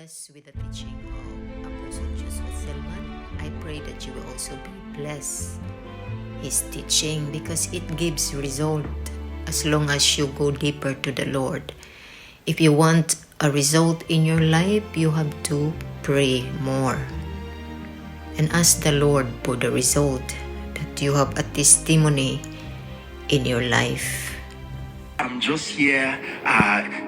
blessed with the teaching of Apostle Selman. I pray that you will also be blessed his teaching, because it gives result as long as you go deeper to the Lord. If you want a result in your life, you have to pray more and ask the Lord for the result, that you have a testimony in your life. I'm just here.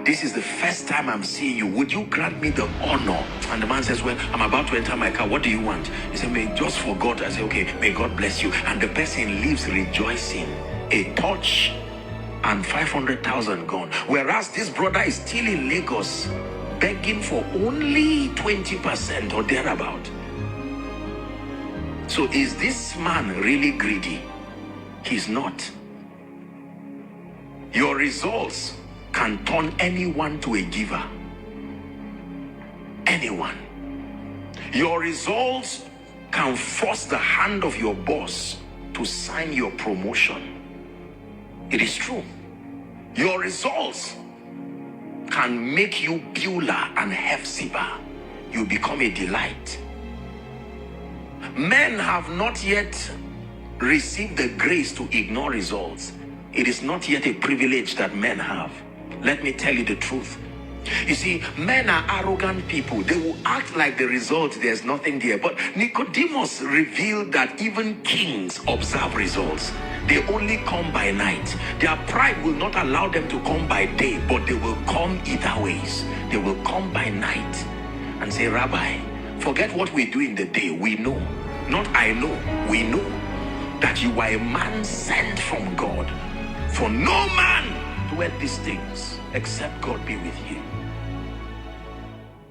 This is the first time I'm seeing you. Would you grant me the honor? And the man says, well, I'm about to enter my car. What do you want? He said, may just for God. I say, okay, may God bless you. And the person leaves rejoicing. A touch and 500,000 gone. Whereas this brother is still in Lagos begging for only 20% or thereabout. So is this man really greedy? He's not. Your results can turn anyone to a giver. Anyone. Your results can force the hand of your boss to sign your promotion. It is true. Your results can make you Beulah and Hephzibah. You become a delight. Men have not yet received the grace to ignore results. It is not yet a privilege that men have. Let me tell you the truth. You see, men are arrogant people. They will act like the result, there's nothing there. But Nicodemus revealed that even kings observe results. They only come by night. Their pride will not allow them to come by day, but they will come either ways. They will come by night and say, Rabbi, forget what we do in the day. We know, not I know, we know that you are a man sent from God. For no man doeth these things except God be with you.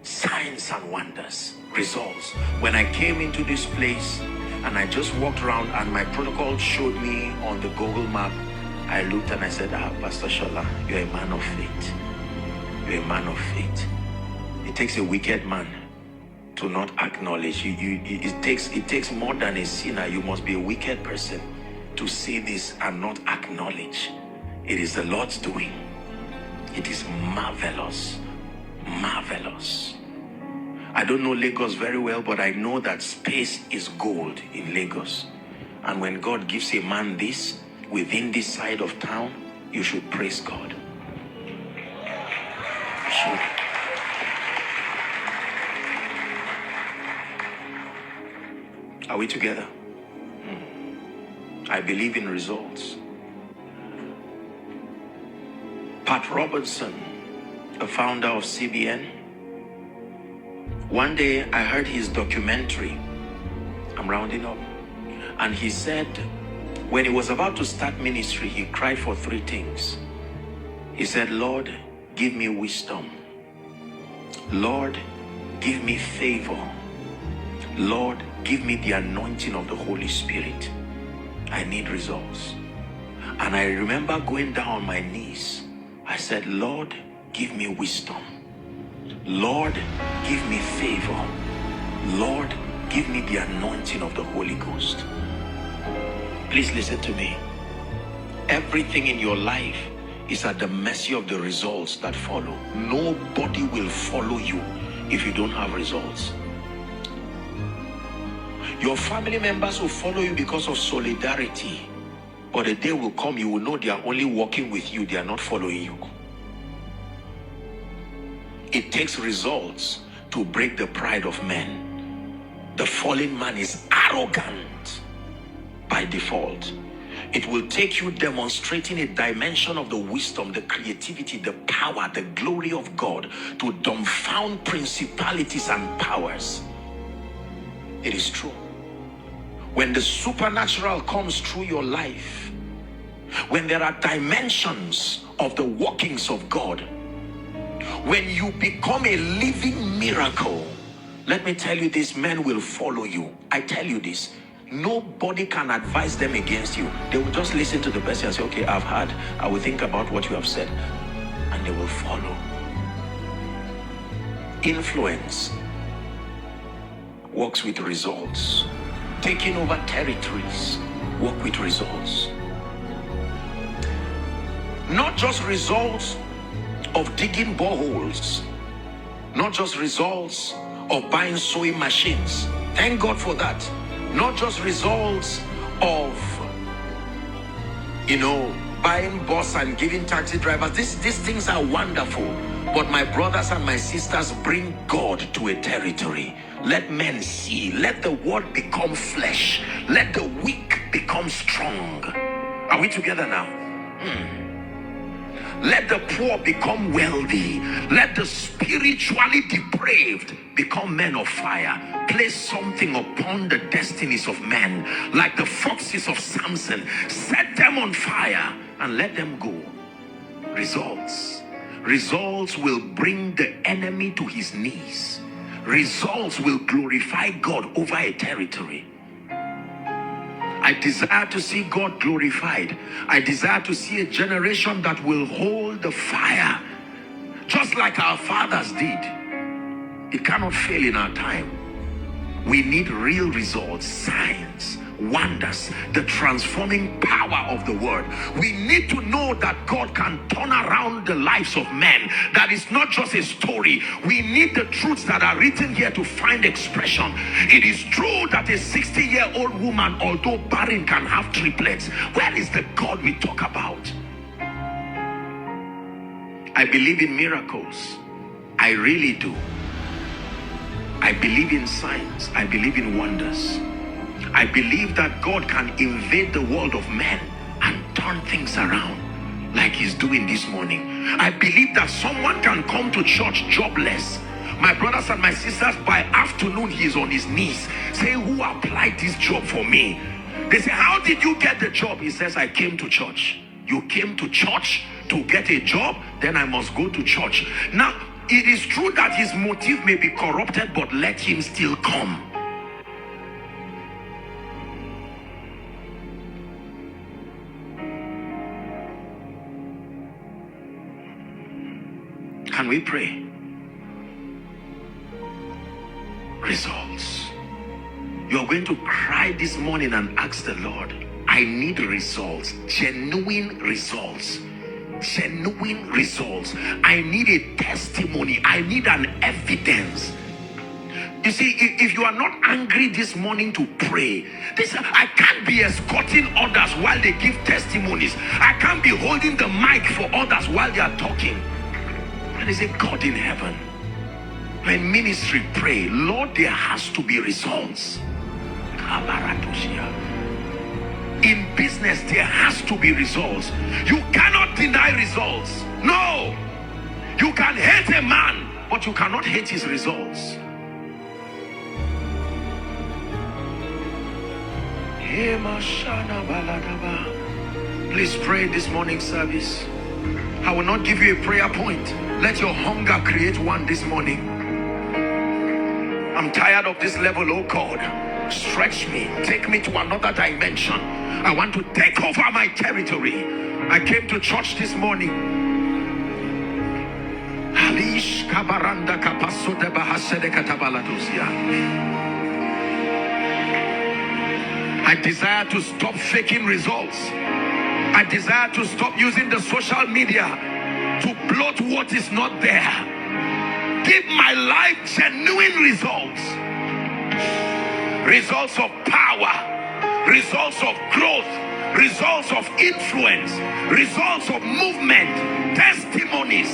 Signs and wonders, results. When I came into this place and I just walked around and my protocol showed me on the Google map, I looked and I said, Pastor Shola, you're a man of faith. You're a man of faith. It takes a wicked man to not acknowledge you. It takes more than a sinner. You must be a wicked person to see this and not acknowledge. It is the Lord's doing. It is marvelous. Marvelous. I don't know Lagos very well, but I know that space is gold in Lagos. And when God gives a man this within this side of town, you should praise God. You should. Are we together? I believe in results. Pat Robertson, the founder of CBN, one day I heard his documentary. I'm rounding up. And he said, when he was about to start ministry, he cried for three things. He said, Lord, give me wisdom. Lord, give me favor. Lord, give me the anointing of the Holy Spirit. I need results. And I remember going down on my knees. I said, Lord, give me wisdom. Lord, give me favor. Lord, give me the anointing of the Holy Ghost. Please listen to me. Everything in your life is at the mercy of the results that follow. Nobody will follow you if you don't have results. Your family members will follow you because of solidarity. But a day will come, you will know they are only walking with you, they are not following you. It takes results to break the pride of men. The fallen man is arrogant by default. It will take you demonstrating a dimension of the wisdom, the creativity, the power, the glory of God to dumbfound principalities and powers. It is true. When the supernatural comes through your life, when there are dimensions of the workings of God, when you become a living miracle, let me tell you this, men will follow you. I tell you this, nobody can advise them against you. They will just listen to the person and say, okay, I've heard, I will think about what you have said, and they will follow. Influence works with results. Taking over territories, work with results. Not just results of digging boreholes, Not just results of buying sewing machines. Thank God for that. Not just results of, buying bus and giving taxi drivers. These things are wonderful. But my brothers and my sisters, bring God to a territory. Let men see. Let the word become flesh. Let the weak become strong. Are we together now? Let the poor become wealthy. Let the spiritually depraved become men of fire. Place something upon the destinies of men, like the foxes of Samson. Set them on fire and let them go. Results. Results will bring the enemy to his knees. Results will glorify God over a territory. I desire to see God glorified. I desire to see a generation that will hold the fire, just like our fathers did. It cannot fail in our time. We need real results, signs, wonders, the transforming power of the word. We need to know that God can turn around the lives of men. That is not just a story. We need the truths that are written here to find expression. It is true that a 60-year-old woman, although barren, can have triplets. Where is the God we talk about? I believe in miracles. I really do. I believe in signs. I believe in wonders. I believe that God can invade the world of men and turn things around like he's doing this morning. I believe that someone can come to church jobless. My brothers and my sisters, by afternoon he is on his knees saying, who applied this job for me? They say, how did you get the job? He says, I came to church. You came to church to get a job? Then I must go to church. Now, it is true that his motive may be corrupted, but let him still come. Can we pray? Results. You're going to cry this morning and ask the Lord, I need results, genuine results. Genuine results. I need a testimony. I need an evidence. You see, if you are not angry this morning to pray, I can't be escorting others while they give testimonies. I can't be holding the mic for others while they are talking. And there's a God in heaven. When ministry pray, Lord, there has to be results. In business, there has to be results. You cannot deny results. No. You can hate a man, but you cannot hate his results. Please pray this morning service. I will not give you a prayer point. Let your hunger create one this morning. I'm tired of this level, oh God. Stretch me. Take me to another dimension. I want to take over my territory. I came to church this morning. I desire to stop faking results. I desire to stop using the social media to bloat what is not there. Give my life genuine results. Results of power, results of growth, results of influence, results of movement, testimonies.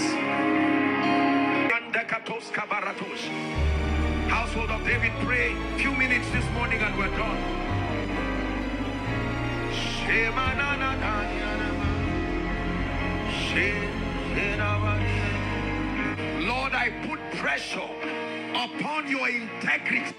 Household of David, pray a few minutes this morning and we're done. Lord, I put pressure upon your integrity.